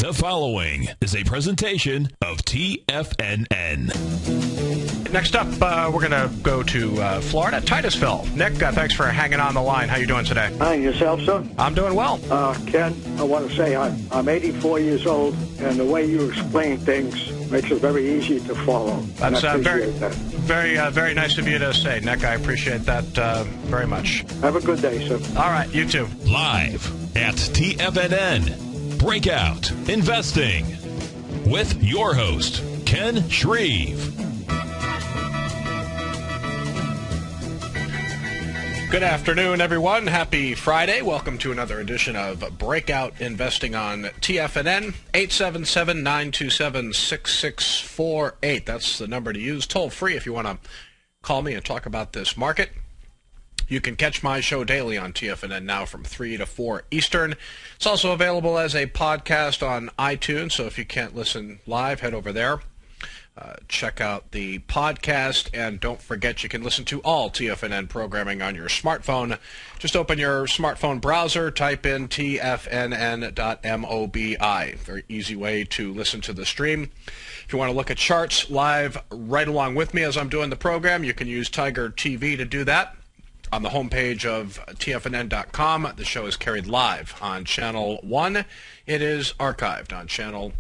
The following is a presentation of TFNN. Next up, we're going to go to Florida, Titusville. Nick, thanks for hanging on the line. How you doing today? Hi, yourself, sir? I'm doing well. Ken, I want to say I'm 84 years old, and the way you explain things makes it very easy to follow. That's very nice of you to say, Nick. I appreciate that very much. Have a good day, sir. All right, you too. Live at TFNN, Breakout Investing, with your host, Ken Shreve. Good afternoon, everyone. Happy Friday. Welcome to another edition of Breakout Investing on TFNN. 877-927-6648. That's the number to use. Toll free if you want to call me and talk about this market. You can catch my show daily on TFNN now from 3 to 4 Eastern. It's also available as a podcast on iTunes, so if you can't listen live, head over there. Check out the podcast, and don't forget you can listen to all TFNN programming on your smartphone. Just open your smartphone browser, type in tfnn.mobi. Very easy way to listen to the stream. If you want to look at charts live right along with me as I'm doing the program, you can use Tiger TV to do that. On the homepage of tfnn.com, the show is carried live on Channel 1. It is archived on Channel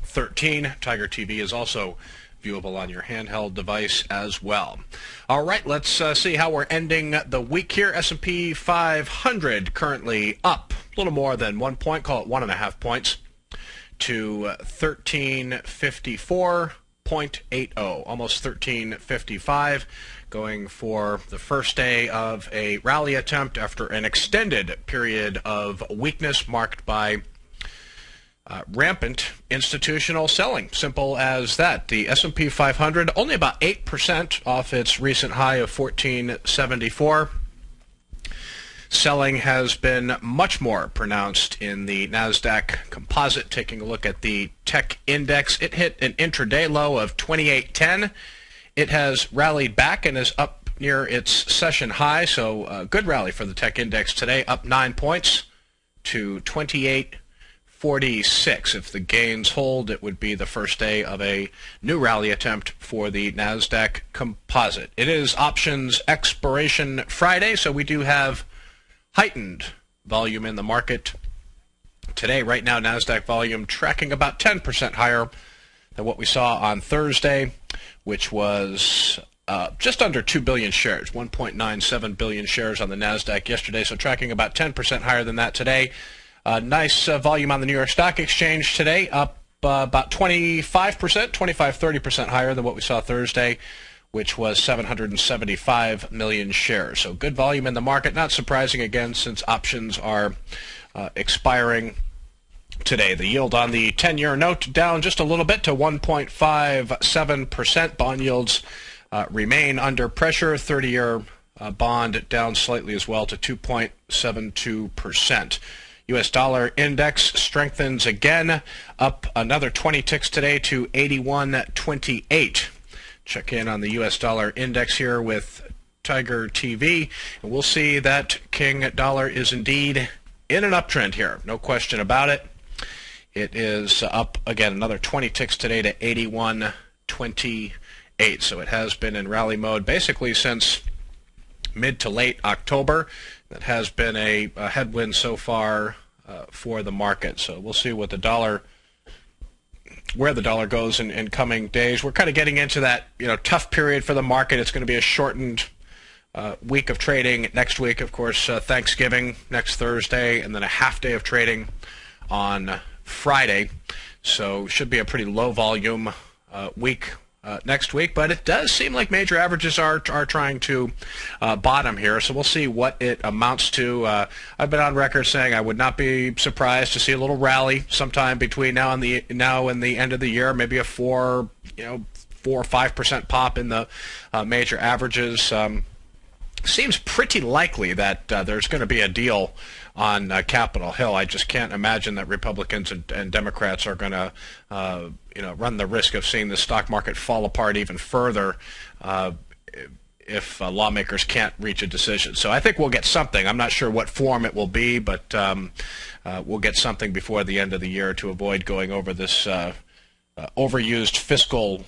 13. Tiger TV is also viewable on your handheld device as well. All right, let's see how we're ending the week here. S&P 500 currently up a little more than 1 point, call it 1.5 points, to 1354.80, almost 1355. Going for the first day of a rally attempt after an extended period of weakness marked by rampant institutional selling. Simple as that. The S&P 500 only about 8% off its recent high of 1474. Selling has been much more pronounced in the NASDAQ composite. Taking a look at the tech index, it hit an intraday low of 2810. It has rallied back and is up near its session high, so a good rally for the tech index today, up 9 points to 2846. If the gains hold, it would be the first day of a new rally attempt for the NASDAQ composite. It is options expiration Friday, so we do have heightened volume in the market today. Right now, NASDAQ volume tracking about 10% higher than what we saw on Thursday, which was just under 2 billion shares, 1.97 billion shares on the NASDAQ yesterday, so tracking about 10% higher than that today. Nice volume on the New York Stock Exchange today, up about 25%, 30% higher than what we saw Thursday, which was 775 million shares. So good volume in the market, not surprising again since options are expiring today. The yield on the 10-year note down just a little bit to 1.57%. Bond yields remain under pressure. 30-year bond down slightly as well to 2.72%. U.S. dollar index strengthens again, up another 20 ticks today to 81.28. Check in on the U.S. dollar index here with Tiger TV, and we'll see that King dollar is indeed in an uptrend here. No question about it. It is up again another 20 ticks today to 81.28. So it has been in rally mode basically since mid to late October. That has been a headwind so far for the market. So we'll see what the dollar, where the dollar goes in coming days. We're kind of getting into that tough period for the market. It's going to be a shortened week of trading next week. Of course, Thanksgiving next Thursday, and then a half day of trading on Friday, so should be a pretty low volume week next week, but it does seem like major averages are trying to bottom here, so we'll see what it amounts to. I've been on record saying I would not be surprised to see a little rally sometime between now and the end of the year, maybe a 4 or 5% pop in the major averages. Seems pretty likely that there's going to be a deal on Capitol Hill. I just can't imagine that Republicans and Democrats are going to, run the risk of seeing the stock market fall apart even further if lawmakers can't reach a decision. So I think we'll get something. I'm not sure what form it will be, but we'll get something before the end of the year to avoid going over this overused fiscal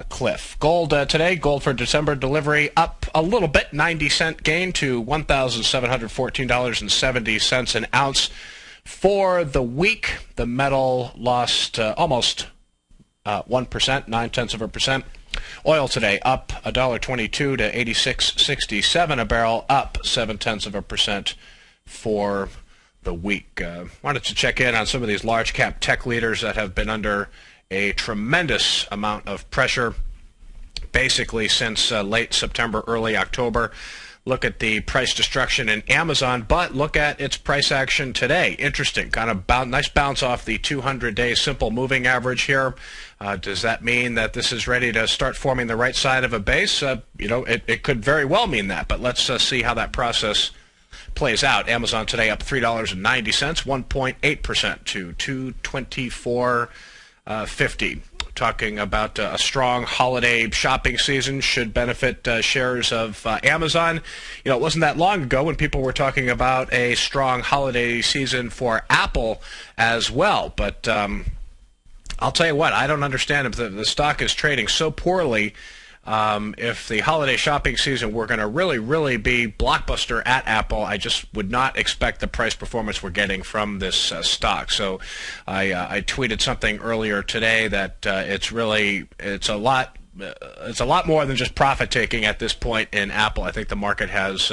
cliff. Gold today, gold for December delivery up a little bit, 90-cent gain to $1,714.70 an ounce. For the week, the metal lost almost 1%, 0.9%. Oil today up $1.22 to 86.67 a barrel, up 0.7% for the week. Wanted to check in on some of these large cap tech leaders that have been under a tremendous amount of pressure basically since late September, early October. Look at the price destruction in Amazon, but look at its price action today. Interesting, kind of nice bounce off the 200-day simple moving average here. Does that mean that this is ready to start forming the right side of a base? It could very well mean that, but let's see how that process plays out. Amazon today up $3.90, 1.8% to $224.50. Talking about a strong holiday shopping season should benefit shares of Amazon. It wasn't that long ago when people were talking about a strong holiday season for Apple as well. But I'll tell you what, I don't understand if the stock is trading so poorly. If the holiday shopping season were going to really be blockbuster at Apple, I just would not expect the price performance we're getting from this stock. So I tweeted something earlier today that it's a lot more than just profit taking at this point in Apple. I think the market has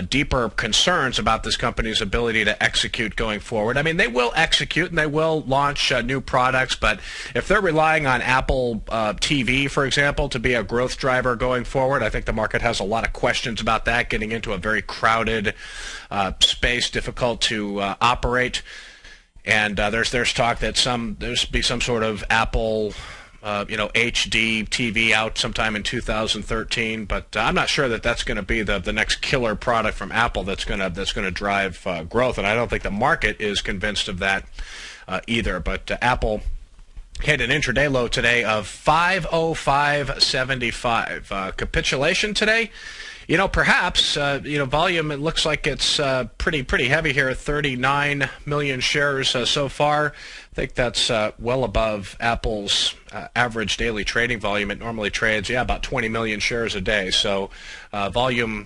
deeper concerns about this company's ability to execute going forward. I mean, they will execute and they will launch new products, but if they're relying on Apple TV, for example, to be a growth driver going forward, I think the market has a lot of questions about that, getting into a very crowded space, difficult to operate. And there's talk that there's be some sort of Apple HD TV out sometime in 2013, but I'm not sure that that's going to be the next killer product from Apple that's going to drive growth, and I don't think the market is convinced of that either. But Apple hit an intraday low today of 505.75. Capitulation today. Perhaps, volume, it looks like it's pretty heavy here, 39 million shares so far. I think that's well above Apple's average daily trading volume. It normally trades, about 20 million shares a day. So volume,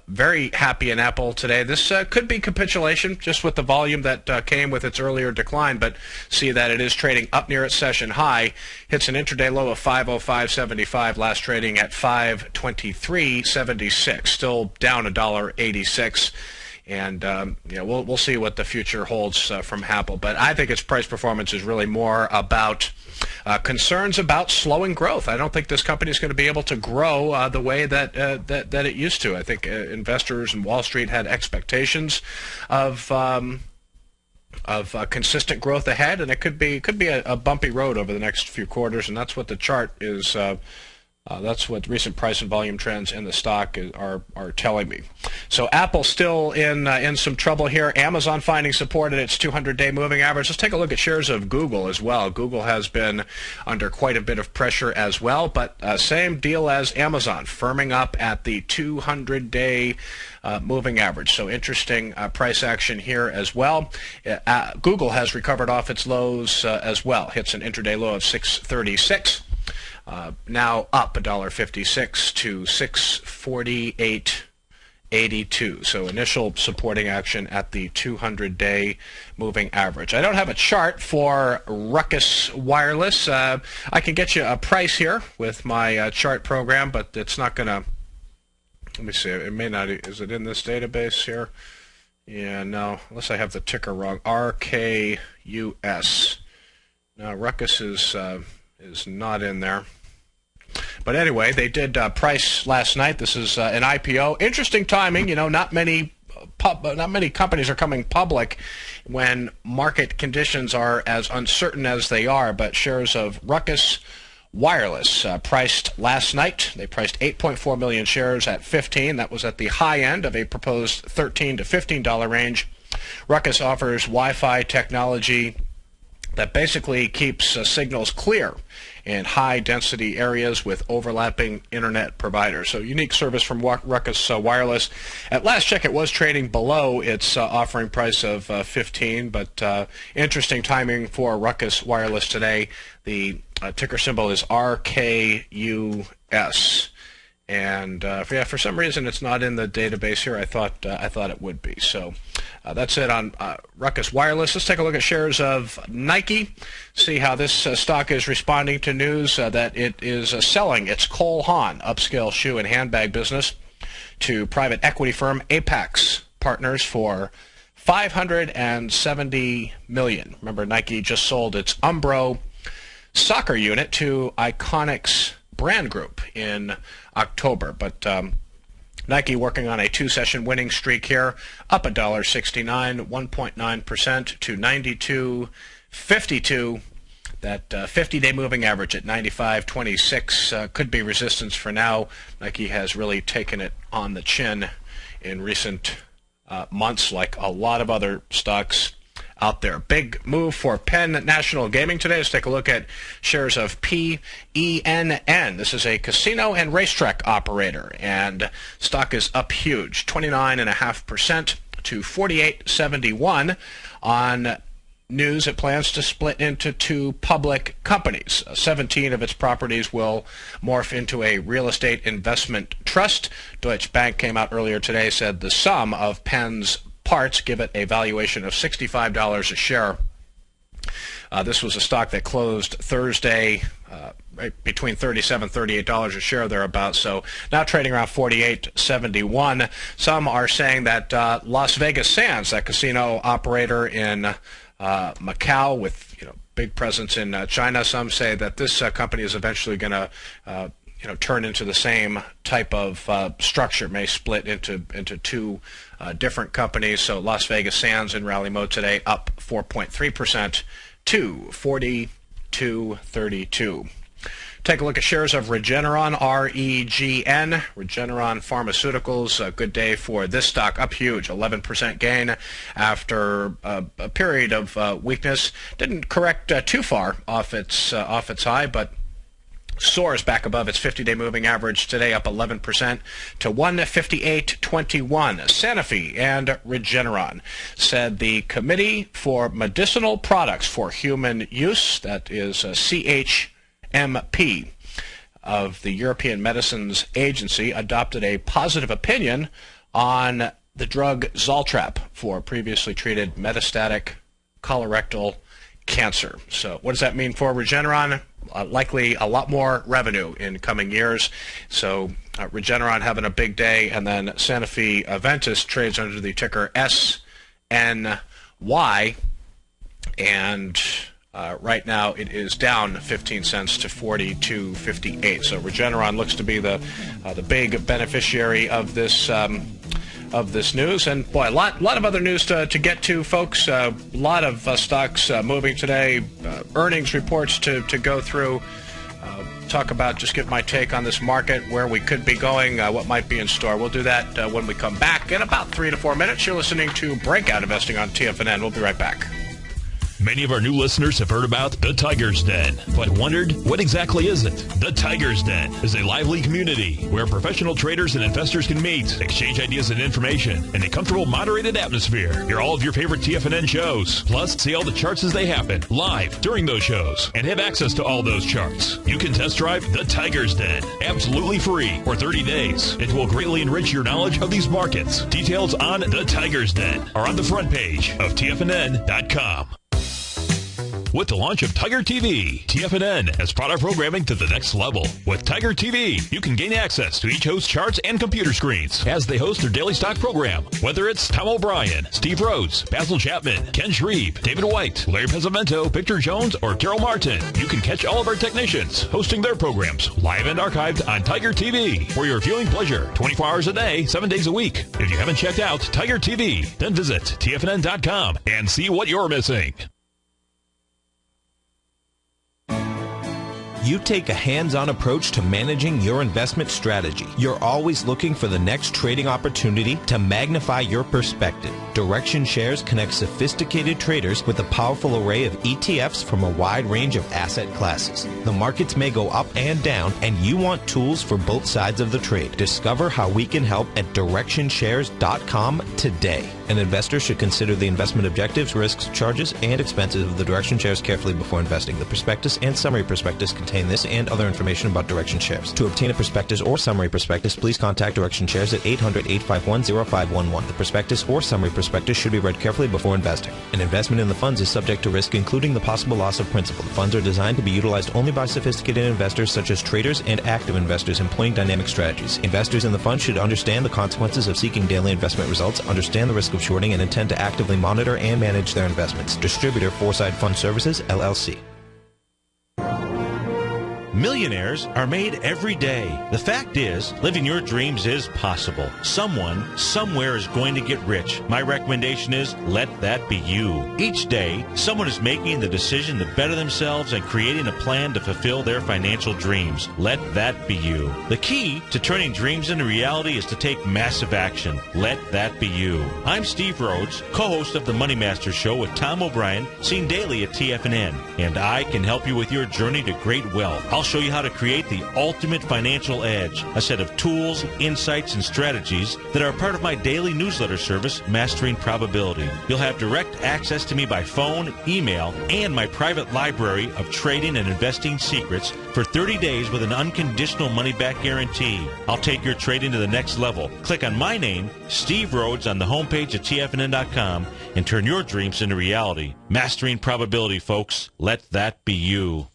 very happy in Apple today. This could be capitulation just with the volume that came with its earlier decline, but see that it is trading up near its session high. Hits an intraday low of 505.75, last trading at 523.76, still down $1.86. And we'll see what the future holds from Apple. But I think its price performance is really more about concerns about slowing growth. I don't think this company is going to be able to grow the way that it used to. I think investors and Wall Street had expectations of consistent growth ahead, and it could be a bumpy road over the next few quarters, and that's what the chart is. That's what recent price and volume trends in the stock are telling me. So Apple still in some trouble here. Amazon finding support at its 200-day moving average. Let's take a look at shares of Google as well. Google has been under quite a bit of pressure as well, but same deal as Amazon, firming up at the 200-day moving average. So interesting price action here as well. Google has recovered off its lows as well. Hits an intraday low of 636. Now up $1.56 to 648.82. So initial supporting action at the 200-day moving average. I don't have a chart for Ruckus Wireless. I can get you a price here with my chart program, but it's not going to. Let me see. It may not. Is it in this database here? Yeah, no. Unless I have the ticker wrong. RKUS. No, Ruckus is not in there. But anyway, they did price last night. This is an IPO. Interesting timing. Not many companies are coming public when market conditions are as uncertain as they are. But shares of Ruckus Wireless priced last night. They priced 8.4 million shares at 15. That was at the high end of a proposed $13 to $15 range. Ruckus offers Wi-Fi technology that basically keeps signals clear in high-density areas with overlapping internet providers. So unique service from Ruckus Wireless. At last check, it was trading below its offering price of 15, but interesting timing for Ruckus Wireless today. The ticker symbol is RKUS. And for some reason it's not in the database here. I thought it would be. So that's it on Ruckus Wireless. Let's take a look at shares of Nike. See how this stock is responding to news that it is selling its Cole Haan upscale shoe and handbag business to private equity firm Apex Partners for $570 million. Remember, Nike just sold its Umbro soccer unit to Iconics Brand Group in October, but Nike working on a two-session winning streak here, up $1.69, 1.9% to 92.52. That 50-day moving average at 95.26 could be resistance for now. Nike has really taken it on the chin in recent months, like a lot of other stocks out there. Big move for Penn National Gaming today. Let's take a look at shares of PENN. This is a casino and racetrack operator, and stock is up huge, 29.5% to 48.71 on news it plans to split into two public companies. 17 of its properties will morph into a real estate investment trust. Deutsche Bank came out earlier today, said the sum of Penn's parts give it a valuation of $65 a share. This was a stock that closed Thursday right between $37 and $38 a share thereabouts, so now trading around $48.71. Some are saying that Las Vegas Sands, that casino operator in Macau with big presence in China, some say that this company is eventually going to turn into the same type of structure, may split into two different companies. So Las Vegas Sands in rally mode today, up 4.3% to 42.32. Take a look at shares of Regeneron, REGN, Regeneron Pharmaceuticals. A good day for this stock, up huge, 11% gain after a period of weakness. Didn't correct too far off its high, but soars back above its 50-day moving average today, up 11% to 158.21. Sanofi and Regeneron said the Committee for Medicinal Products for Human Use, that is CHMP, of the European Medicines Agency, adopted a positive opinion on the drug Zoltrap for previously treated metastatic colorectal cancer. So what does that mean for Regeneron? Likely a lot more revenue in coming years. So Regeneron having a big day, and then Sanofi Aventis trades under the ticker SNY, and right now it is down 15 cents to 42.58. So Regeneron looks to be the big beneficiary of this news, and boy, a lot of other news to get to, folks. A lot of stocks moving today, earnings reports to go through, talk about, just give my take on this market, where we could be going, what might be in store. We'll do that when we come back in about 3 to 4 minutes. You're listening to Breakout Investing on TFNN. We'll be right back. Many of our new listeners have heard about the Tiger's Den, but wondered, what exactly is it? The Tiger's Den is a lively community where professional traders and investors can meet, exchange ideas and information in a comfortable, moderated atmosphere. Hear all of your favorite TFNN shows, plus see all the charts as they happen live during those shows, and have access to all those charts. You can test drive the Tiger's Den absolutely free for 30 days. It will greatly enrich your knowledge of these markets. Details on the Tiger's Den are on the front page of TFNN.com. With the launch of Tiger TV, TFNN has brought our programming to the next level. With Tiger TV, you can gain access to each host's charts and computer screens as they host their daily stock program. Whether it's Tom O'Brien, Steve Rhodes, Basil Chapman, Ken Shreve, David White, Larry Pesavento, Victor Jones, or Carol Martin, you can catch all of our technicians hosting their programs live and archived on Tiger TV for your viewing pleasure, 24 hours a day, 7 days a week. If you haven't checked out Tiger TV, then visit TFNN.com and see what you're missing. You take a hands-on approach to managing your investment strategy. You're always looking for the next trading opportunity to magnify your perspective. Direction Shares connects sophisticated traders with a powerful array of ETFs from a wide range of asset classes. The markets may go up and down, and you want tools for both sides of the trade. Discover how we can help at DirectionShares.com today. An investor should consider the investment objectives, risks, charges, and expenses of the Direction Shares carefully before investing. The prospectus and summary prospectus contain this and other information about Direction Shares. To obtain a prospectus or summary prospectus, please contact Direction Shares at 800-851-0511. The prospectus or summary prospectus should be read carefully before investing. An investment in the funds is subject to risk, including the possible loss of principal. The funds are designed to be utilized only by sophisticated investors such as traders and active investors employing dynamic strategies. Investors in the fund should understand the consequences of seeking daily investment results, understand the risk of shorting, and intend to actively monitor and manage their investments. Distributor Foreside Fund Services, LLC. Millionaires are made every day. The fact is, living your dreams is possible. Someone, somewhere is going to get rich. My recommendation is, let that be you. Each day, someone is making the decision to better themselves and creating a plan to fulfill their financial dreams. Let that be you. The key to turning dreams into reality is to take massive action. Let that be you. I'm Steve Rhodes, co-host of the Money Master Show with Tom O'Brien, seen daily at TFNN, and I can help you with your journey to great wealth. I'll show you how to create the ultimate financial edge, a set of tools, insights, and strategies that are part of my daily newsletter service, Mastering Probability. You'll have direct access to me by phone, email, and my private library of trading and investing secrets for 30 days with an unconditional money-back guarantee. I'll take your trading to the next level. Click on my name, Steve Rhodes, on the homepage at TFNN.com and turn your dreams into reality. Mastering Probability, folks. Let that be you.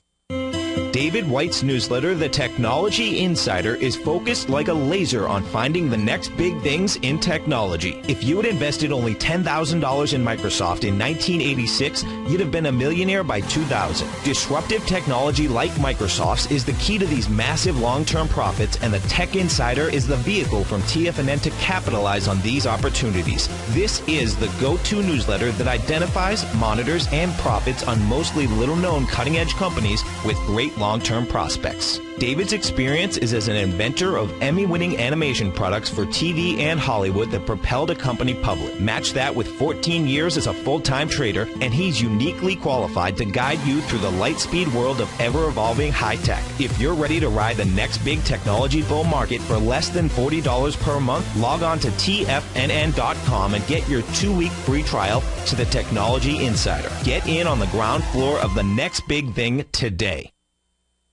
David White's newsletter, The Technology Insider, is focused like a laser on finding the next big things in technology. If you had invested only $10,000 in Microsoft in 1986, you'd have been a millionaire by 2000. Disruptive technology like Microsoft's is the key to these massive long-term profits, and the Tech Insider is the vehicle from TFNN to capitalize on these opportunities. This is the go-to newsletter that identifies, monitors, and profits on mostly little-known cutting-edge companies with great long-term prospects. David's experience is as an inventor of Emmy-winning animation products for TV and Hollywood that propelled a company public. Match that with 14 years as a full-time trader, and he's uniquely qualified to guide you through the light-speed world of ever-evolving high-tech. If you're ready to ride the next big technology bull market for less than $40 per month, log on to TFNN.com and get your 2-week free trial to the Technology Insider. Get in on the ground floor of the next big thing today.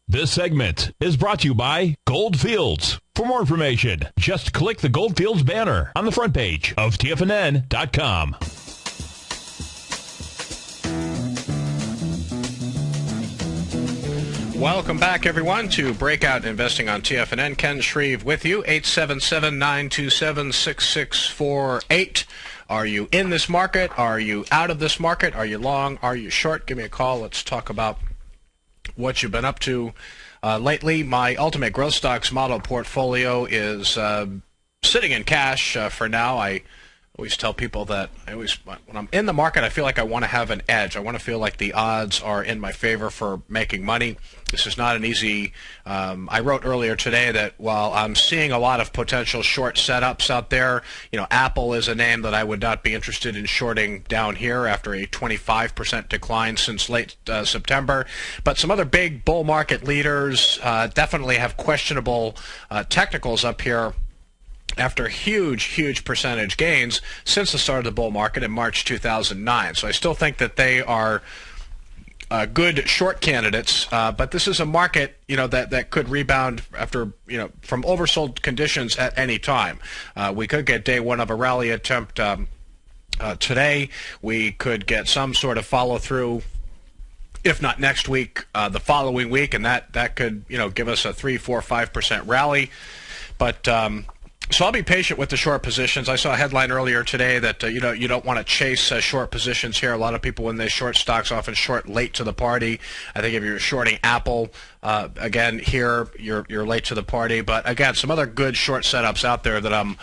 This segment is brought to you by Goldfields. For more information, just click the Goldfields banner on the front page of TFNN.com. Welcome back, everyone, to Breakout Investing on TFNN. Ken Shreve with you, 877-927-6648. Are you in this market? Are you out of this market? Are you long? Are you short? Give me a call. Let's talk about what you've been up to lately. My Ultimate Growth Stocks model portfolio is sitting in cash for now. I always tell people that when I'm in the market, I feel like I want to have an edge. I want to feel like the odds are in my favor for making money. This is not an easy. I wrote earlier today that while I'm seeing a lot of potential short setups out there, Apple is a name that I would not be interested in shorting down here after a 25% decline since late September. But some other big bull market leaders definitely have questionable technicals up here after huge percentage gains since the start of the bull market in March 2009. So I still think that they are good short candidates, but this is a market that could rebound after from oversold conditions at any time. We could get day one of a rally attempt today. We could get some sort of follow through, if not next week, the following week, and that could give us a 3, 4, 5% rally. But so I'll be patient with the short positions. I saw a headline earlier today that you don't want to chase short positions here. A lot of people, when they short stocks, often short late to the party. I think if you're shorting Apple, again here you're late to the party. But again, some other good short setups out there that I'm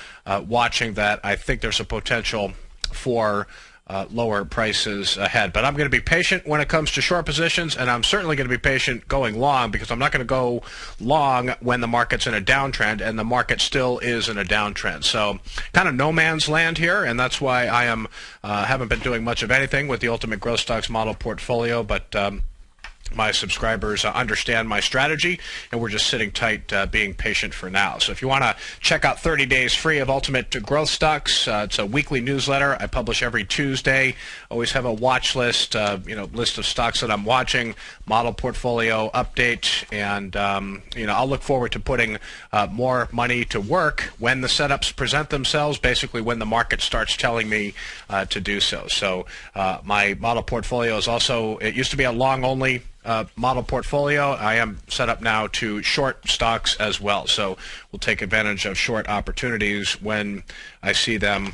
watching that I think there's a potential for lower prices ahead. But I'm going to be patient when it comes to short positions, and I'm certainly going to be patient going long, because I'm not going to go long when the market's in a downtrend, and the market still is in a downtrend. So kind of no man's land here, and that's why I am haven't been doing much of anything with the Ultimate Growth Stocks model portfolio, but my subscribers understand my strategy, and we're just sitting tight, being patient for now. So if you want to check out 30 days free of Ultimate Growth Stocks, it's a weekly newsletter I publish every Tuesday. Always have a watch list, list of stocks that I'm watching, model portfolio update, and I'll look forward to putting more money to work when the setups present themselves, basically when the market starts telling me to do so. So my model portfolio is also, it used to be a long-only model portfolio. I am set up now to short stocks as well. So we'll take advantage of short opportunities when I see them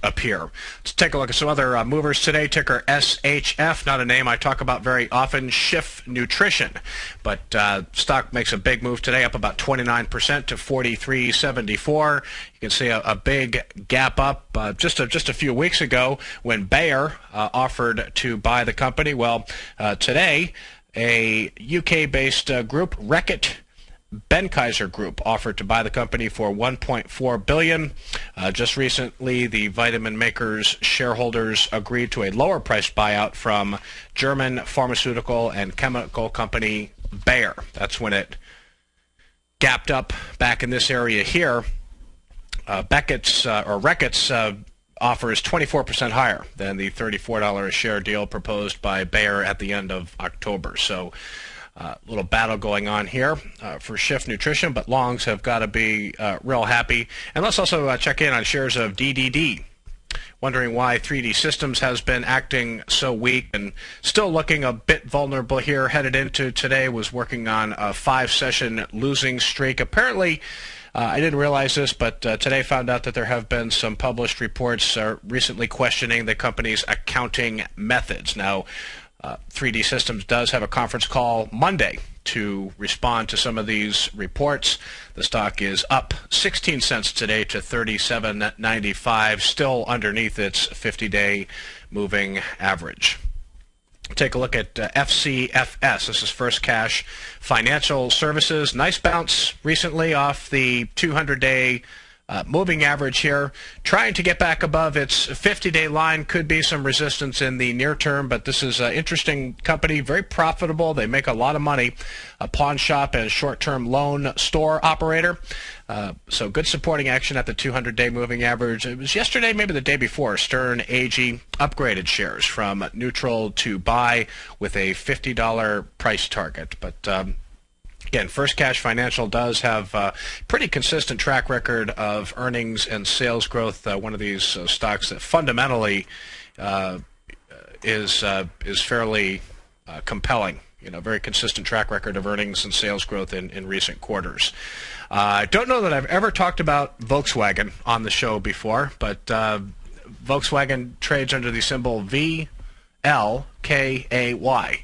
appear. Let's take a look at some other movers today. Ticker SHF, not a name I talk about very often. Schiff Nutrition, but stock makes a big move today, up about 29% to 43.74. You can see a big gap up just a few weeks ago when Bayer offered to buy the company. Well, today a UK-based group, Reckitt Benckiser Group, offered to buy the company for $1.4 billion. Just recently, the vitamin maker's shareholders agreed to a lower price buyout from German pharmaceutical and chemical company Bayer. That's when it gapped up back in this area here. Reckitt's offer is 24% higher than the $34 a share deal proposed by Bayer at the end of October. So little battle going on here for Schiff Nutrition, but longs have got to be real happy. And let's also check in on shares of DDD. Wondering why 3D Systems has been acting so weak and still looking a bit vulnerable here. Headed into today, was working on a 5-session losing streak. Apparently, I didn't realize this, but today found out that there have been some published reports recently questioning the company's accounting methods. Now, 3D Systems does have a conference call Monday to respond to some of these reports. The stock is up 16 cents today to $37.95, still underneath its 50-day moving average. Take a look at FCFS. This is First Cash Financial Services. Nice bounce recently off the 200-day moving average here, trying to get back above its 50-day line. Could be some resistance in the near term, but this is an interesting company, very profitable. They make a lot of money, a pawn shop and short-term loan store operator. So good supporting action at the 200-day moving average. It was yesterday, maybe the day before, Stern AG upgraded shares from neutral to buy with a $50 price target. But again, First Cash Financial does have a pretty consistent track record of earnings and sales growth. One of these stocks that fundamentally is fairly compelling. Very consistent track record of earnings and sales growth in recent quarters. I don't know that I've ever talked about Volkswagen on the show before, but Volkswagen trades under the symbol VLKAY.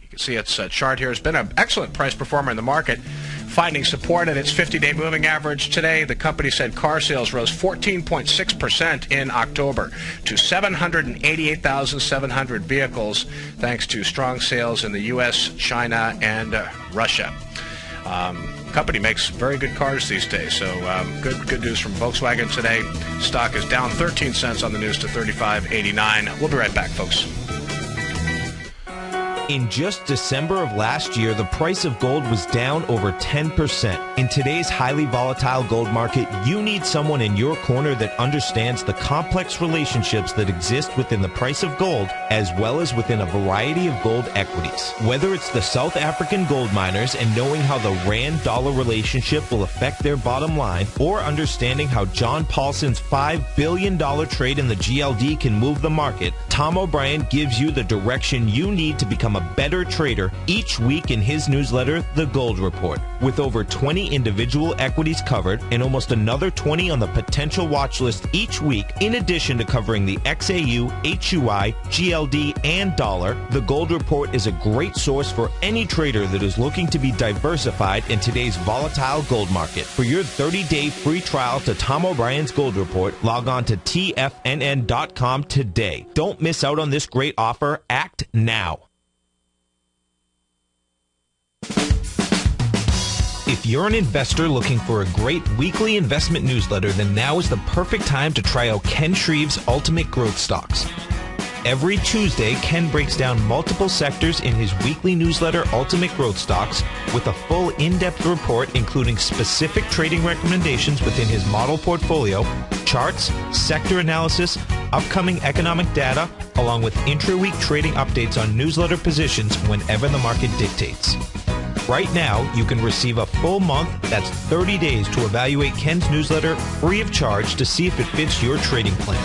You can see its chart here. Has been an excellent price performer in the market, finding support at its 50-day moving average today. The company said car sales rose 14.6% in October to 788,700 vehicles, thanks to strong sales in the U.S., China, and Russia. Company makes very good cars these days, so good news from Volkswagen today. Stock is down 13 cents on the news to $35.89. We'll be right back, folks. In just December of last year, the price of gold was down over 10%. In today's highly volatile gold market, you need someone in your corner that understands the complex relationships that exist within the price of gold, as well as within a variety of gold equities. Whether it's the South African gold miners and knowing how the Rand-dollar relationship will affect their bottom line, or understanding how John Paulson's $5 billion trade in the GLD can move the market, Tom O'Brien gives you the direction you need to become a a better trader each week in his newsletter, The Gold Report, with over 20 individual equities covered and almost another 20 on the potential watch list each week, in addition to covering the XAU, HUI, GLD, and dollar. The Gold Report is a great source for any trader that is looking to be diversified in today's volatile gold market. For your 30-day free trial to Tom O'Brien's Gold Report, log on to TFNN.com today. Don't miss out on this great offer. Act now. If you're an investor looking for a great weekly investment newsletter, then now is the perfect time to try out Ken Shreve's Ultimate Growth Stocks. Every Tuesday, Ken breaks down multiple sectors in his weekly newsletter, Ultimate Growth Stocks, with a full in-depth report including specific trading recommendations within his model portfolio, charts, sector analysis, upcoming economic data, along with intra-week trading updates on newsletter positions whenever the market dictates. Right now, you can receive a full month, that's 30 days, to evaluate Ken's newsletter free of charge to see if it fits your trading plan.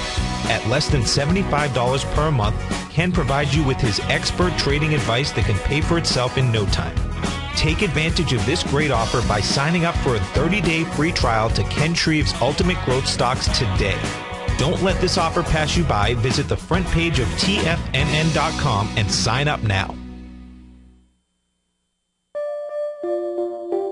At less than $75 per month, Ken provides you with his expert trading advice that can pay for itself in no time. Take advantage of this great offer by signing up for a 30-day free trial to Ken Shreve's Ultimate Growth Stocks today. Don't let this offer pass you by. Visit the front page of TFNN.com and sign up now.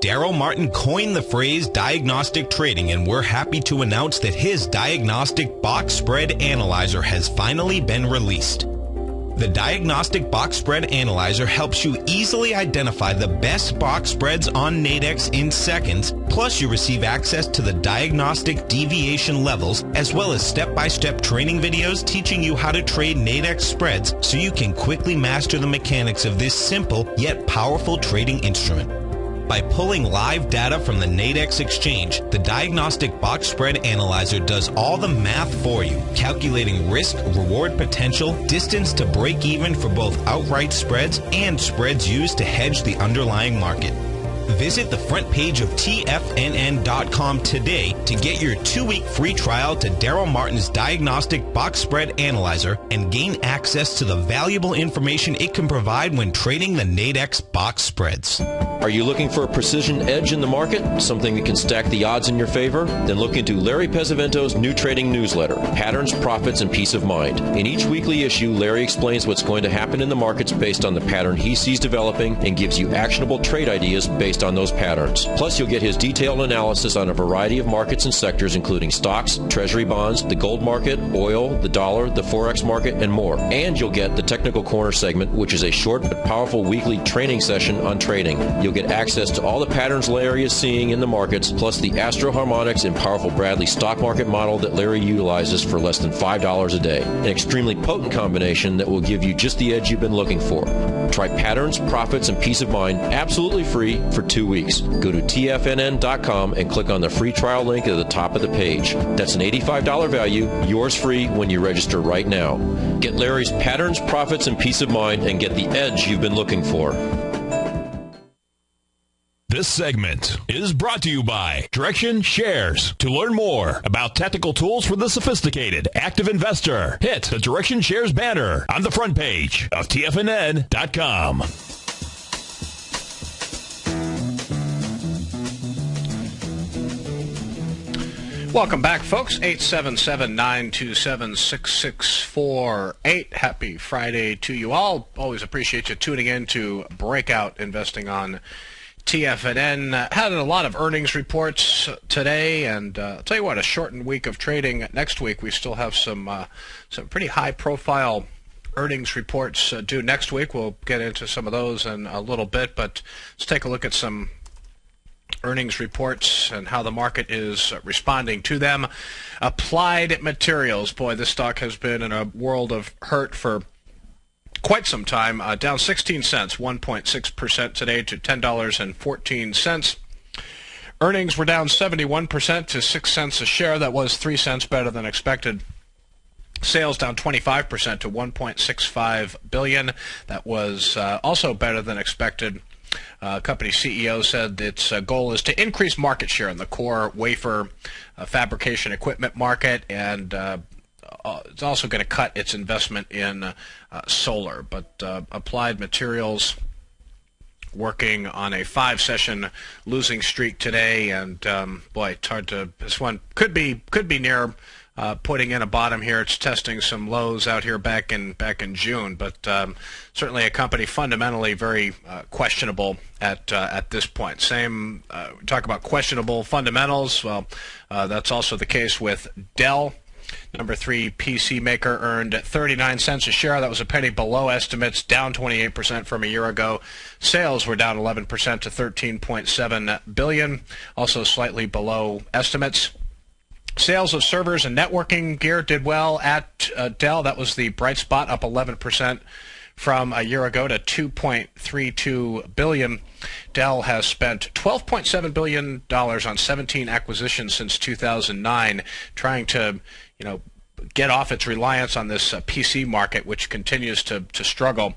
Daryl Martin coined the phrase diagnostic trading, and we're happy to announce that his diagnostic box spread analyzer has finally been released. The Diagnostic Box Spread Analyzer helps you easily identify the best box spreads on Nadex in seconds, plus you receive access to the diagnostic deviation levels, as well as step-by-step training videos teaching you how to trade Nadex spreads so you can quickly master the mechanics of this simple yet powerful trading instrument. By pulling live data from the Nadex exchange, the Diagnostic Box Spread Analyzer does all the math for you, calculating risk, reward potential, distance to break even for both outright spreads and spreads used to hedge the underlying market. Visit the front page of TFNN.com today to get your 2-week free trial to Daryl Martin's Diagnostic Box Spread Analyzer and gain access to the valuable information it can provide when trading the Nadex box spreads. Are you looking for a precision edge in the market? Something that can stack the odds in your favor? Then look into Larry Pesavento's new trading newsletter, Patterns, Profits, and Peace of Mind. In each weekly issue, Larry explains what's going to happen in the markets based on the pattern he sees developing and gives you actionable trade ideas based on those patterns. Plus, you'll get his detailed analysis on a variety of markets and sectors, including stocks, treasury bonds, the gold market, oil, the dollar, the forex market, and more. And you'll get the Technical Corner segment, which is a short but powerful weekly training session on trading. You'll get access to all the patterns Larry is seeing in the markets, plus the Astro Harmonics and powerful Bradley stock market model that Larry utilizes for less than $5 a day. An extremely potent combination that will give you just the edge you've been looking for. Try Patterns, Profits, and Peace of Mind absolutely free for 2 weeks. Go to TFNN.com and click on the free trial link at the top of the page. That's an $85 value, yours free when you register right now. Get Larry's Patterns, Profits, and Peace of Mind and get the edge you've been looking for. This segment is brought to you by Direction Shares. To learn more about tactical tools for the sophisticated active investor, hit the Direction Shares banner on the front page of TFNN.com. Welcome back, folks. 877-927-6648. Happy Friday to you all. Always appreciate you tuning in to Breakout Investing on TFNN. Had a lot of earnings reports today, and I'll tell you what, a shortened week of trading. Next week, we still have some pretty high-profile earnings reports due next week. We'll get into some of those in a little bit, but let's take a look at some earnings reports and how the market is responding to them. Applied Materials. Boy, this stock has been in a world of hurt for quite some time. Down 16 cents, 1.6% today to $10.14. Earnings were down 71% to 6 cents a share. That was 3 cents better than expected. Sales down 25% to $1.65 billion. That was also better than expected. Company CEO said its goal is to increase market share in the core wafer fabrication equipment market, and it's also going to cut its investment in solar. But Applied Materials working on a 5-session losing streak today, and boy, it's hard to. This one could be near putting in a bottom here. It's testing some lows out here back in June, but certainly a company fundamentally very questionable at this point. Same talk about questionable fundamentals. Well, that's also the case with Dell. Number 3 PC maker earned 39 cents a share. That was a penny below estimates, down 28% from a year ago. Sales were down 11% to $13.7 billion, also slightly below estimates. Sales of servers and networking gear did well at Dell. That was the bright spot, up 11% from a year ago to $2.32 billion. Dell has spent $12.7 billion on 17 acquisitions since 2009, trying to get off its reliance on this PC market, which continues to struggle.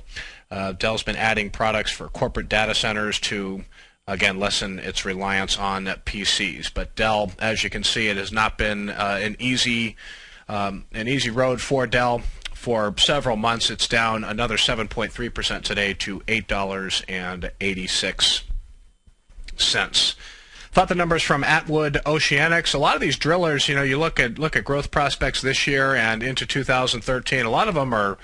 Dell's been adding products for corporate data centers to, again, lessen its reliance on PCs. But Dell, as you can see, it has not been an easy road for Dell. For several months, it's down another 7.3% today to $8.86. Thought the numbers from Atwood Oceanics. A lot of these drillers, you look at growth prospects this year and into 2013. A lot of them are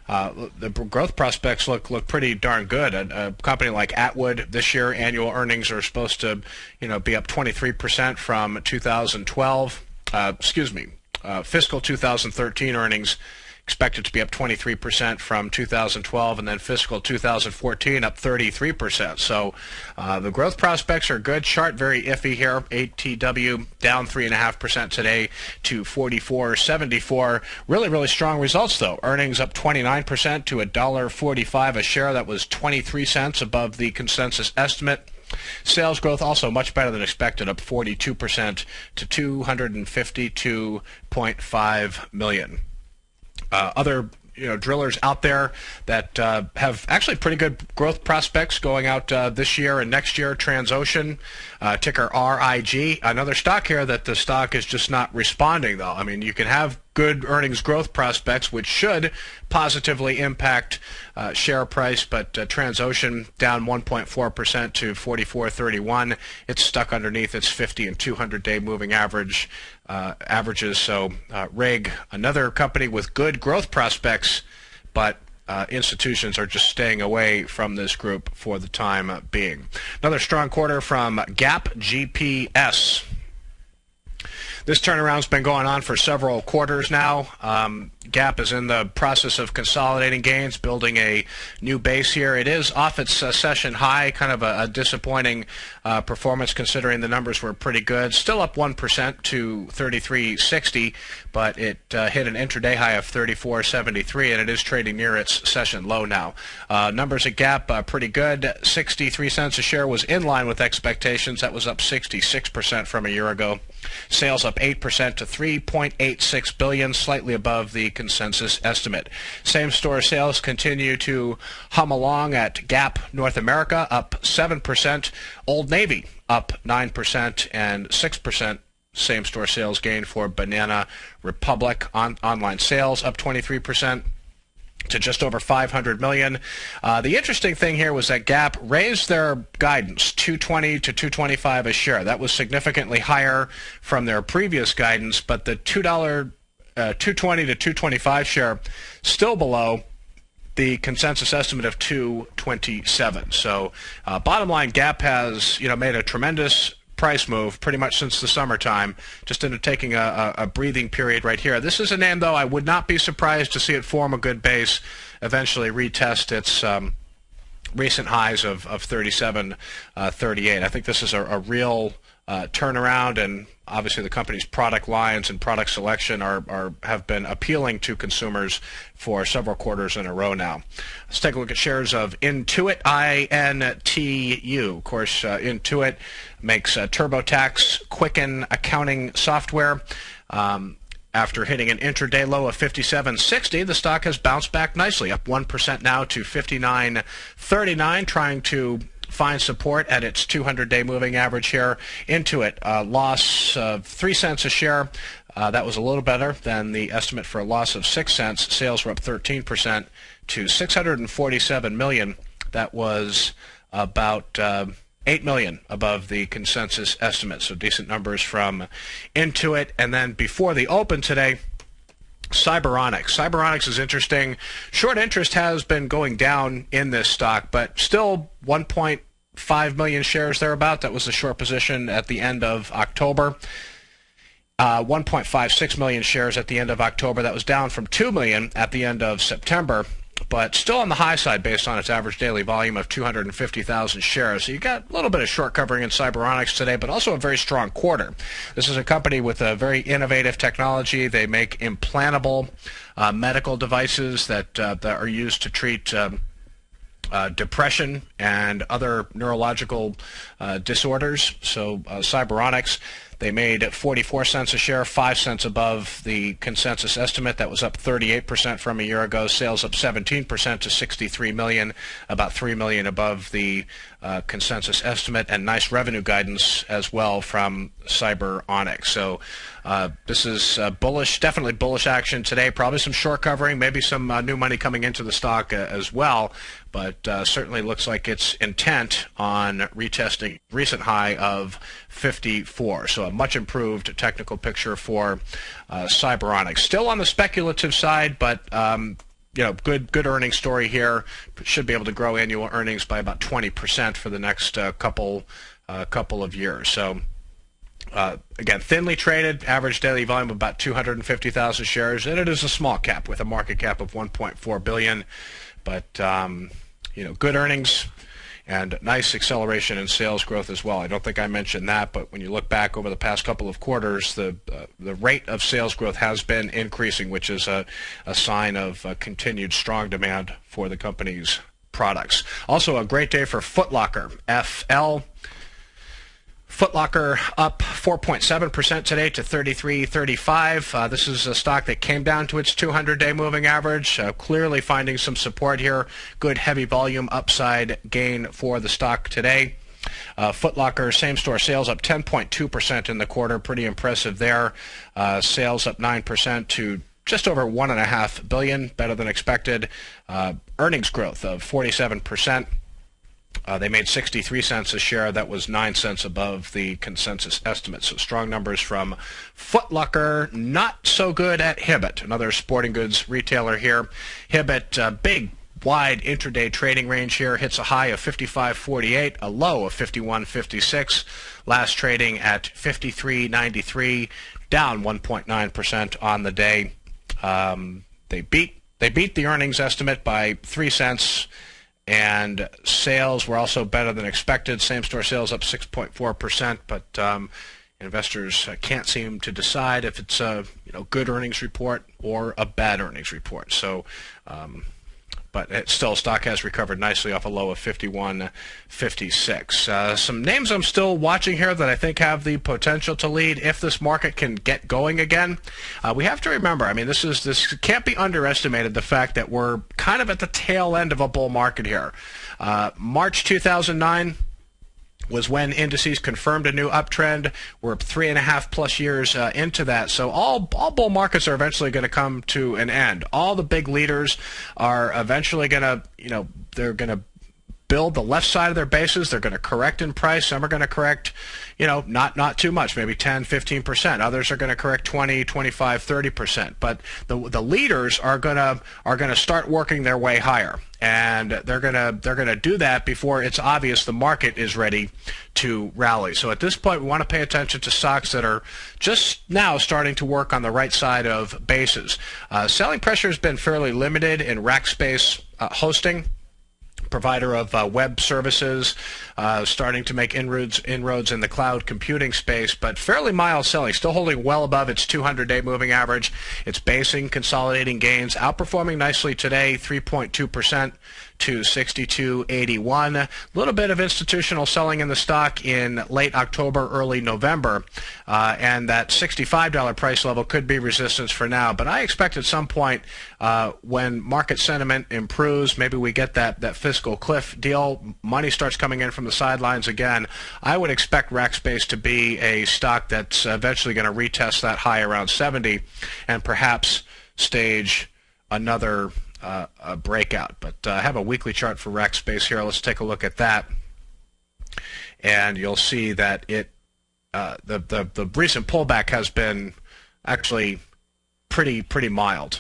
the growth prospects look pretty darn good. A company like Atwood this year, annual earnings are supposed to be up 23% from 2012. Fiscal 2013 earnings expected to be up 23% from 2012, and then fiscal 2014 up 33%. So the growth prospects are good. Chart very iffy here. ATW down 3.5% today to 44.74. Really strong results though. Earnings up 29% to $1.45 a share. That was 23 cents above the consensus estimate. Sales growth also much better than expected, up 42% to $252.5 million. Other drillers out there that have actually pretty good growth prospects going out this year and next year. Transocean, ticker RIG, another stock here that the stock is just not responding though. I mean, you can have good earnings growth prospects, which should positively impact share price, but Transocean down 1.4% to 44.31. It's stuck underneath its 50 and 200-day moving averages. So RIG, another company with good growth prospects, but institutions are just staying away from this group for the time being. Another strong quarter from Gap GPS. This turnaround's been going on for several quarters now. Gap is in the process of consolidating gains, building a new base here. It is off its session high, kind of a disappointing performance considering the numbers were pretty good. Still up 1% to 33.60, but it hit an intraday high of 34.73, and it is trading near its session low now. Numbers at Gap pretty good. 63 cents a share was in line with expectations. That was up 66% from a year ago. Sales up 8% to $3.86 billion, slightly above the consensus estimate. Same-store sales continue to hum along at Gap North America, up 7%. Old Navy up 9% and 6% same-store sales gain for Banana Republic. Online sales up 23%. To just over $500 million. The interesting thing here was that Gap raised their guidance, $2.20 to $2.25 a share. That was significantly higher from their previous guidance, but the $2.20 to $2.25 share still below the consensus estimate of $2.27. So, bottom line, Gap has made a tremendous price move pretty much since the summertime, just into taking a breathing period right here. This is a name, though, I would not be surprised to see it form a good base, eventually retest its recent highs of 37.38. I think this is a real turnaround, and obviously the company's product lines and product selection have been appealing to consumers for several quarters in a row now. Let's take a look at shares of Intuit, INTU. Of course, Intuit makes TurboTax Quicken accounting software. After hitting an intraday low of 57.60, the stock has bounced back nicely, up 1% now to 59.39, trying to find support at its 200-day moving average here. Intuit, loss of 3 cents a share. That was a little better than the estimate for a loss of 6 cents. Sales were up 13% to $647 million. That was about 8 million above the consensus estimate, so decent numbers from Intuit. And then before the open today, Cyberonics is interesting. Short interest has been going down in this stock, but still 1.5 million shares thereabout. That was the short position at the end of October. 1.56 million shares at the end of October. That was down from 2 million at the end of September, but still on the high side based on its average daily volume of 250,000 shares. So you got a little bit of short covering in Cyberonics today, but also a very strong quarter. This is a company with a very innovative technology. They make implantable medical devices that are used to treat depression and other neurological disorders. So Cyberonics, they made 44 cents a share, 5 cents above the consensus estimate. That was up 38% from a year ago. Sales up 17% to 63 million, about 3 million above the consensus estimate, and nice revenue guidance as well from Cyberonics. So this is bullish, definitely bullish action today. Probably some short covering, maybe some new money coming into the stock as well, but certainly looks like it's intent on retesting recent high of 54. So a much improved technical picture for Cyberonics. Still on the speculative side, but good earnings story here. Should be able to grow annual earnings by about 20% for the next couple of years. So again, thinly traded, average daily volume of about 250,000 shares, and it is a small cap with a market cap of 1.4 billion. But good earnings and nice acceleration in sales growth as well. I don't think I mentioned that, but when you look back over the past couple of quarters, the rate of sales growth has been increasing, which is a sign of continued strong demand for the company's products. Also a great day for Foot Locker, FL. Foot Locker up 4.7% today to 33.35. This is a stock that came down to its 200-day moving average, clearly finding some support here. Good heavy volume upside gain for the stock today. Foot Locker same-store sales up 10.2% in the quarter, pretty impressive there. Sales up 9% to just over $1.5 billion, better than expected. Earnings growth of 47%. They made 63 cents a share. That was 9 cents above the consensus estimate. So strong numbers from Foot Locker. Not so good at Hibbett, another sporting goods retailer here. Hibbett, big, wide intraday trading range here. Hits a high of 55.48, a low of 51.56. Last trading at 53.93, down 1.9% on the day. They beat the earnings estimate by 3 cents. And sales were also better than expected. Same-store sales up 6.4%, but investors can't seem to decide if it's a good earnings report or a bad earnings report. So, but still, stock has recovered nicely off a low of 51.56. Some names I'm still watching here that I think have the potential to lead if this market can get going again. We have to remember, I mean, this can't be underestimated, the fact that we're kind of at the tail end of a bull market here. March 2009 was when indices confirmed a new uptrend. We're 3.5 plus years into that. So all bull markets are eventually going to come to an end. All the big leaders are eventually going to, they're going to build the left side of their bases. They're going to correct in price. Some are going to correct, not too much, maybe 10, 15%. Others are going to correct 20, 25, 30%. But the leaders are going to start working their way higher. And they're gonna do that before it's obvious the market is ready to rally. So at this point, we want to pay attention to stocks that are just now starting to work on the right side of bases. Selling pressure has been fairly limited in Rackspace hosting, provider of web services, starting to make inroads in the cloud computing space, but fairly mild selling, still holding well above its 200-day moving average. It's basing, consolidating gains, outperforming nicely today, 3.2% to 62.81. A little bit of institutional selling in the stock in late October, early November, and that $65 price level could be resistance for now. But I expect at some point when market sentiment improves, maybe we get that fiscal cliff deal, money starts coming in from the sidelines again, I would expect Rackspace to be a stock that's eventually going to retest that high around 70 and perhaps stage another a breakout. But I have a weekly chart for Rackspace here. Let's take a look at that, and you'll see that it the recent pullback has been actually pretty mild.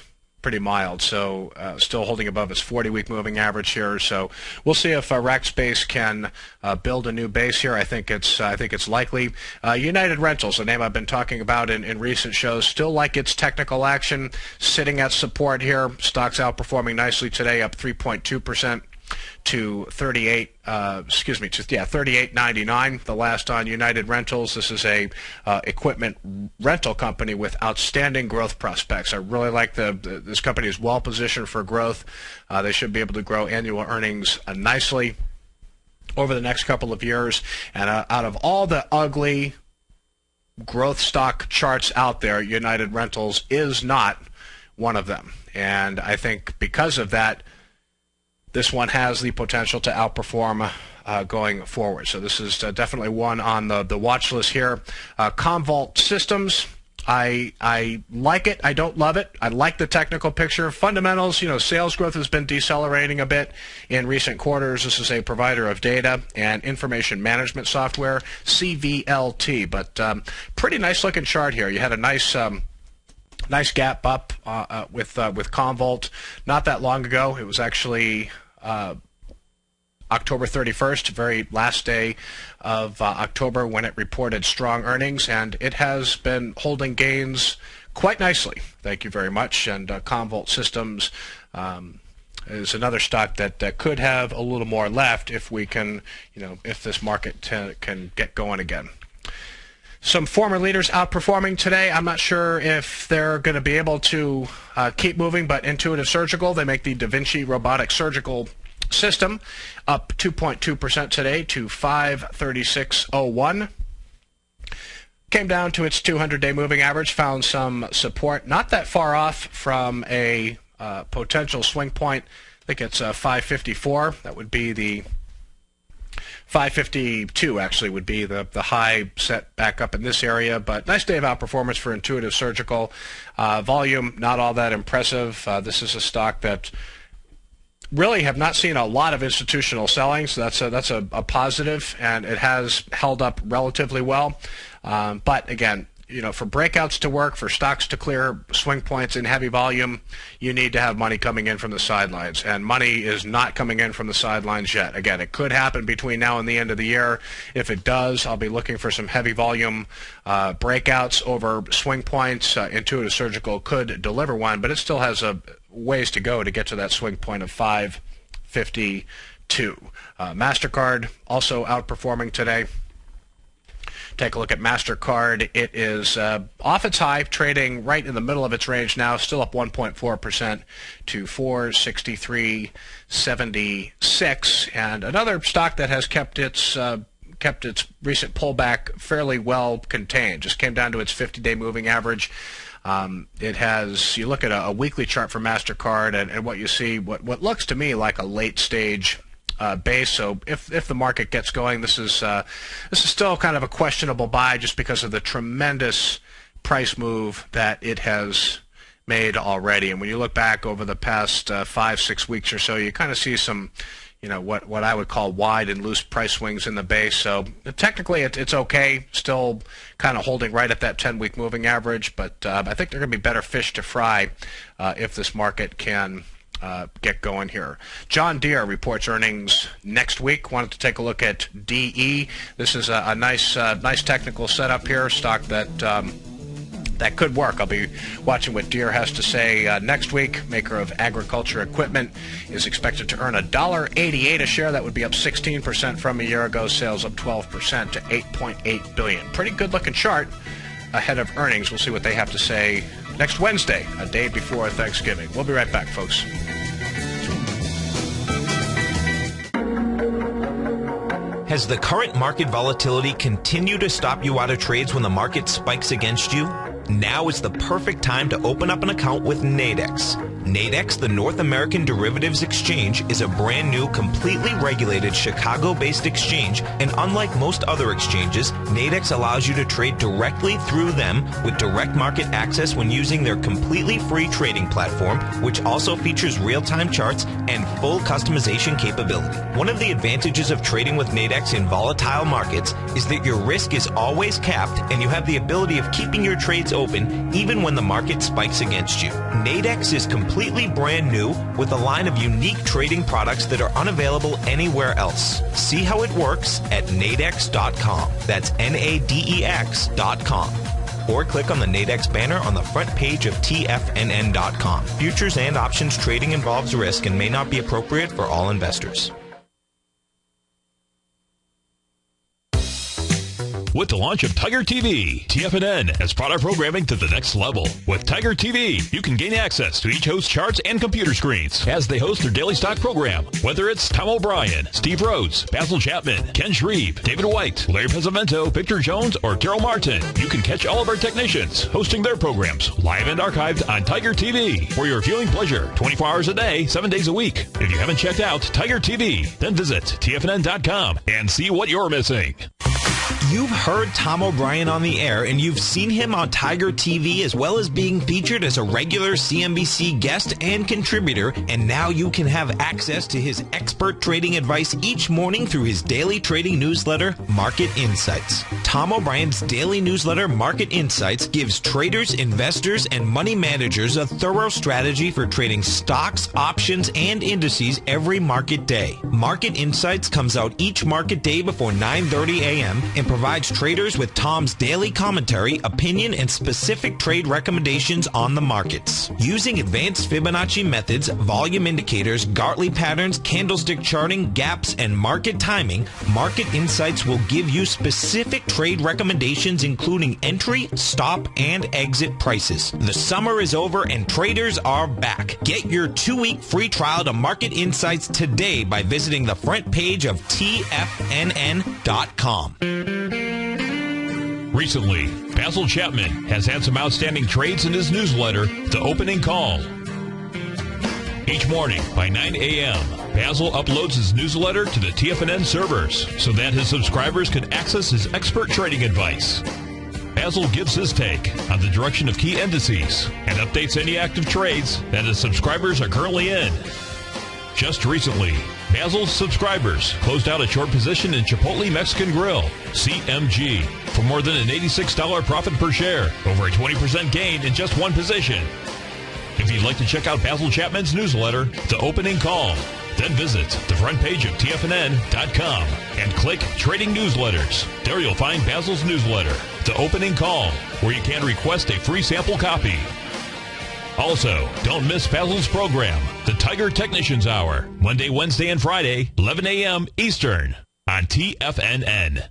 So still holding above its 40-week moving average here. So we'll see if Rackspace can build a new base here. I think it's likely. United Rentals, a name I've been talking about in recent shows, still like its technical action, sitting at support here. Stock's outperforming nicely today, up 3.2%. To 38.99 the last on United Rentals. This is a equipment rental company with outstanding growth prospects. I really like this company is well positioned for growth. They should be able to grow annual earnings nicely over the next couple of years. And out of all the ugly growth stock charts out there, United Rentals is not one of them. And I think because of that, this one has the potential to outperform going forward. So this is definitely one on the watch list here. Commvault Systems, I like it. I don't love it. I like the technical picture. Fundamentals, sales growth has been decelerating a bit in recent quarters. This is a provider of data and information management software, CVLT. But pretty nice looking chart here. You had a nice gap up with Commvault not that long ago. It was actually October 31st, very last day of October, when it reported strong earnings, and it has been holding gains quite nicely. Thank you very much. And Commvault Systems is another stock that could have a little more left if we can, if this market can get going again. Some former leaders outperforming today. I'm not sure if they're going to be able to keep moving, but Intuitive Surgical, they make the Da Vinci robotic surgical system, up 2.2% today to 536.01. Came down to its 200-day moving average, found some support, not that far off from a potential swing point. I think it's 554. That would be the 552 actually would be the high set back up in this area, but nice day of outperformance for Intuitive Surgical. Volume not all that impressive. This is a stock that really have not seen a lot of institutional selling, so that's a positive, and it has held up relatively well. But again, for breakouts to work, for stocks to clear swing points in heavy volume, you need to have money coming in from the sidelines. And money is not coming in from the sidelines yet. Again, it could happen between now and the end of the year. If it does, I'll be looking for some heavy volume breakouts over swing points. Intuitive Surgical could deliver one, but it still has a ways to go to get to that swing point of 552. MasterCard also outperforming today. Take a look at MasterCard. It is off its high, trading right in the middle of its range now, still up 1.4% to 463.76. And another stock that has kept its recent pullback fairly well contained. Just came down to its 50-day moving average. It has, you look at a weekly chart for MasterCard, and what you see, what looks to me like a late stage base. So if the market gets going, this is still kind of a questionable buy, just because of the tremendous price move that it has made already. And when you look back over the past 5-6 weeks or so, you kind of see some, what I would call wide and loose price swings in the base. So technically it's okay, still kind of holding right at that 10-week moving average, but I think there are going to be better fish to fry if this market can get going here. John Deere reports earnings next week. Wanted to take a look at DE. This is a nice technical setup here, stock that could work. I'll be watching what Deere has to say next week. Maker of agriculture equipment is expected to earn $1.88 a share. That would be up 16% from a year ago. Sales up 12% to $8.8 billion. Pretty good looking chart ahead of earnings. We'll see what they have to say next Wednesday, a day before Thanksgiving. We'll be right back, folks. Has the current market volatility continued to stop you out of trades when the market spikes against you? Now is the perfect time to open up an account with Nadex. Nadex, the North American Derivatives Exchange, is a brand new, completely regulated Chicago-based exchange, and unlike most other exchanges, Nadex allows you to trade directly through them with direct market access when using their completely free trading platform, which also features real-time charts and full customization capability. One of the advantages of trading with Nadex in volatile markets is that your risk is always capped and you have the ability of keeping your trades open even when the market spikes against you. Nadex is completely brand new with a line of unique trading products that are unavailable anywhere else. See how it works at nadex.com. That's NADEX.com. Or click on the Nadex banner on the front page of TFNN.com. Futures and options trading involves risk and may not be appropriate for all investors. With the launch of Tiger TV, TFNN has brought our programming to the next level. With Tiger TV, you can gain access to each host's charts and computer screens as they host their daily stock program. Whether it's Tom O'Brien, Steve Rhodes, Basil Chapman, Ken Shreve, David White, Larry Pesavento, Victor Jones, or Carol Martin, you can catch all of our technicians hosting their programs live and archived on Tiger TV for your viewing pleasure 24 hours a day, 7 days a week. If you haven't checked out Tiger TV, then visit TFNN.com and see what you're missing. You've heard Tom O'Brien on the air, and you've seen him on Tiger TV as well as being featured as a regular CNBC guest and contributor, and now you can have access to his expert trading advice each morning through his daily trading newsletter, Market Insights. Tom O'Brien's daily newsletter, Market Insights, gives traders, investors, and money managers a thorough strategy for trading stocks, options, and indices every market day. Market Insights comes out each market day before 9:30 a.m. and provides traders with Tom's daily commentary, opinion, and specific trade recommendations on the markets. Using advanced Fibonacci methods, volume indicators, Gartley patterns, candlestick charting, gaps, and market timing, Market Insights will give you specific trade recommendations including entry, stop, and exit prices. The summer is over and traders are back. Get your 2-week free trial to Market Insights today by visiting the front page of TFNN.com. Recently, Basil Chapman has had some outstanding trades in his newsletter, The Opening Call. Each morning by 9 a.m., Basil uploads his newsletter to the TFNN servers so that his subscribers can access his expert trading advice. Basil gives his take on the direction of key indices and updates any active trades that his subscribers are currently in. Just recently, Basil's subscribers closed out a short position in Chipotle Mexican Grill, CMG, for more than an $86 profit per share, over a 20% gain in just one position. If you'd like to check out Basil Chapman's newsletter, The Opening Call, then visit the front page of TFNN.com and click Trading Newsletters. There you'll find Basil's newsletter, The Opening Call, where you can request a free sample copy. Also, don't miss Basil's program, The Tiger Technicians Hour, Monday, Wednesday, and Friday, 11 a.m. Eastern, on TFNN.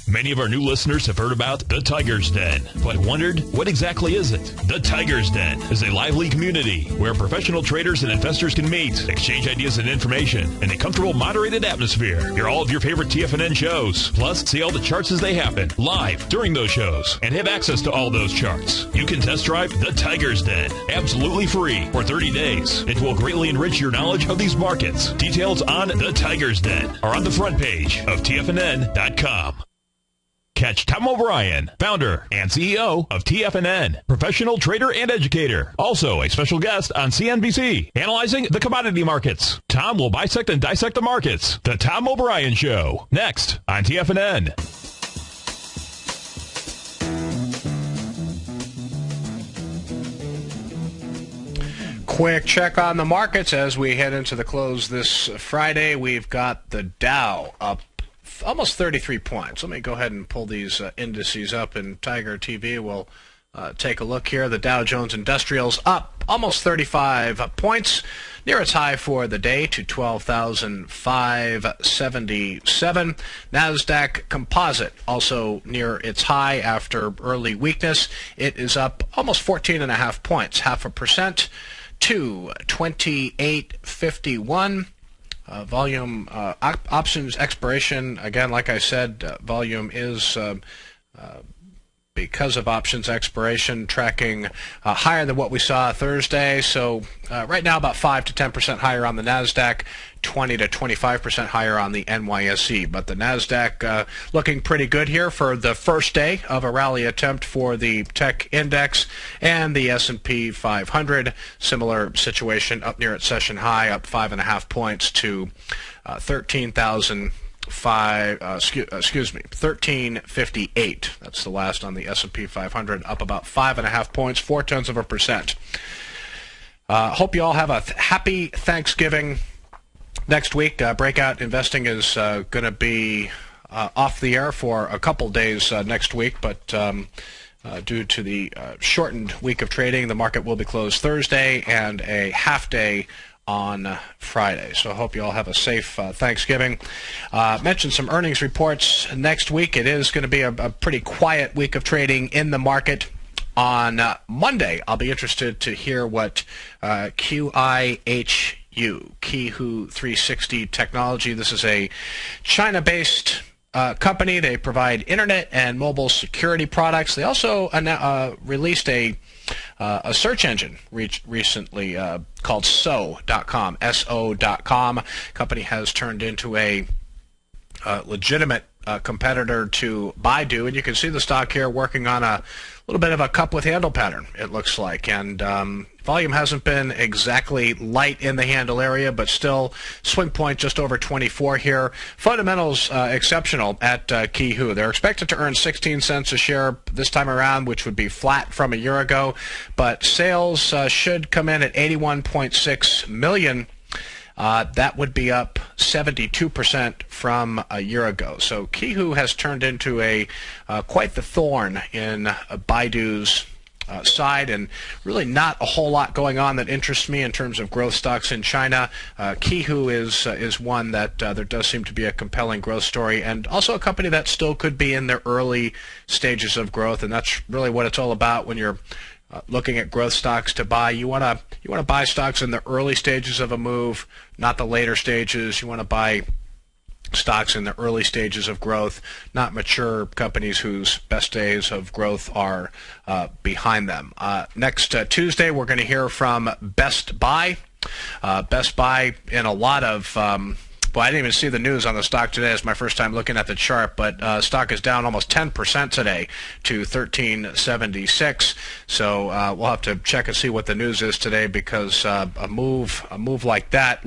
Many of our new listeners have heard about the Tiger's Den, but wondered, what exactly is it? The Tiger's Den is a lively community where professional traders and investors can meet, exchange ideas and information in a comfortable, moderated atmosphere. Hear all of your favorite TFNN shows, plus see all the charts as they happen, live during those shows, and have access to all those charts. You can test drive the Tiger's Den, absolutely free, for 30 days. It will greatly enrich your knowledge of these markets. Details on the Tiger's Den are on the front page of TFNN.com. Catch Tom O'Brien, founder and CEO of TFNN, professional trader and educator. Also a special guest on CNBC, analyzing the commodity markets. Tom will bisect and dissect the markets. The Tom O'Brien Show, next on TFNN. Quick check on the markets as we head into the close this Friday. We've got the Dow up almost 33 points. Let me go ahead and pull these indices up in Tiger TV. We'll take a look here. The Dow Jones Industrials up almost 35 points, near its high for the day to 12,577. NASDAQ Composite also near its high after early weakness. It is up almost 14.5 points, 0.5%, to 2851. Volume options expiration, again, like I said, volume is because of options expiration tracking higher than what we saw Thursday. So right now about 5 to 10% higher on the NASDAQ, 20 to 25% higher on the NYSE. But the NASDAQ looking pretty good here for the first day of a rally attempt for the tech index, and the S&P 500, similar situation up near its session high, up 5.5 points to 1358. That's the last on the S&P 500, up about 5.5 points, 0.4%. Hope you all have a happy Thanksgiving. Next week, Breakout Investing is going to be off the air for a couple days next week, but due to the shortened week of trading, the market will be closed Thursday and a half day on Friday. So I hope you all have a safe Thanksgiving. Mentioned some earnings reports next week. It is going to be a pretty quiet week of trading in the market. On Monday, I'll be interested to hear what QIHU, Qihu 360 Technology. This is a China-based company. They provide internet and mobile security products. They also released a search engine recently called So.com, SO.com. Company has turned into a legitimate competitor to Baidu, and you can see the stock here working on a little bit of a cup with handle pattern, it looks like, and volume hasn't been exactly light in the handle area, but still swing point just over 24 here. Fundamentals exceptional at Qihu. They're expected to earn 16 cents a share this time around, which would be flat from a year ago, but sales should come in at 81.6 million. That would be up 72% from a year ago. So Qihu has turned into a quite the thorn in Baidu's side, and really not a whole lot going on that interests me in terms of growth stocks in China. Qihu is one that there does seem to be a compelling growth story, and also a company that still could be in their early stages of growth, and that's really what it's all about when you're looking at growth stocks to buy. You want to buy stocks in the early stages of a move, not the later stages. You want to buy stocks in the early stages of growth, not mature companies whose best days of growth are behind them. Next Tuesday, we're going to hear from Best Buy. Best Buy in a lot of well, I didn't even see the news on the stock today. It's my first time looking at the chart, but stock is down almost 10% today to 1376. So we'll have to check and see what the news is today, because a move like that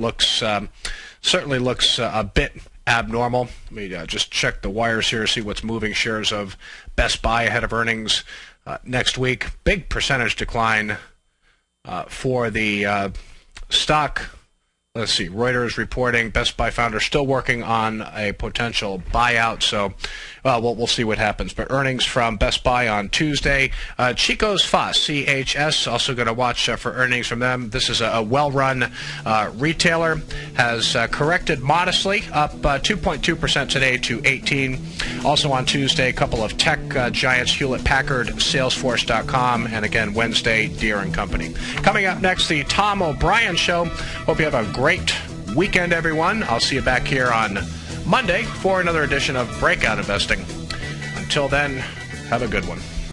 certainly looks a bit abnormal. Let me just check the wires here, see what's moving shares of Best Buy ahead of earnings next week. Big percentage decline for the stock. Let's see, Reuters reporting Best Buy founder still working on a potential buyout, so we'll see what happens. But earnings from Best Buy on Tuesday. Chico's FOSS, CHS, also going to watch for earnings from them. This is a well-run retailer, has corrected modestly, up 2.2% today to 18. Also on Tuesday, a couple of tech giants, Hewlett-Packard, Salesforce.com, and again, Wednesday, Deere & Company. Coming up next, the Tom O'Brien Show. Hope you have a great weekend, everyone. I'll see you back here on Monday for another edition of Breakout Investing. Until then, have a good one.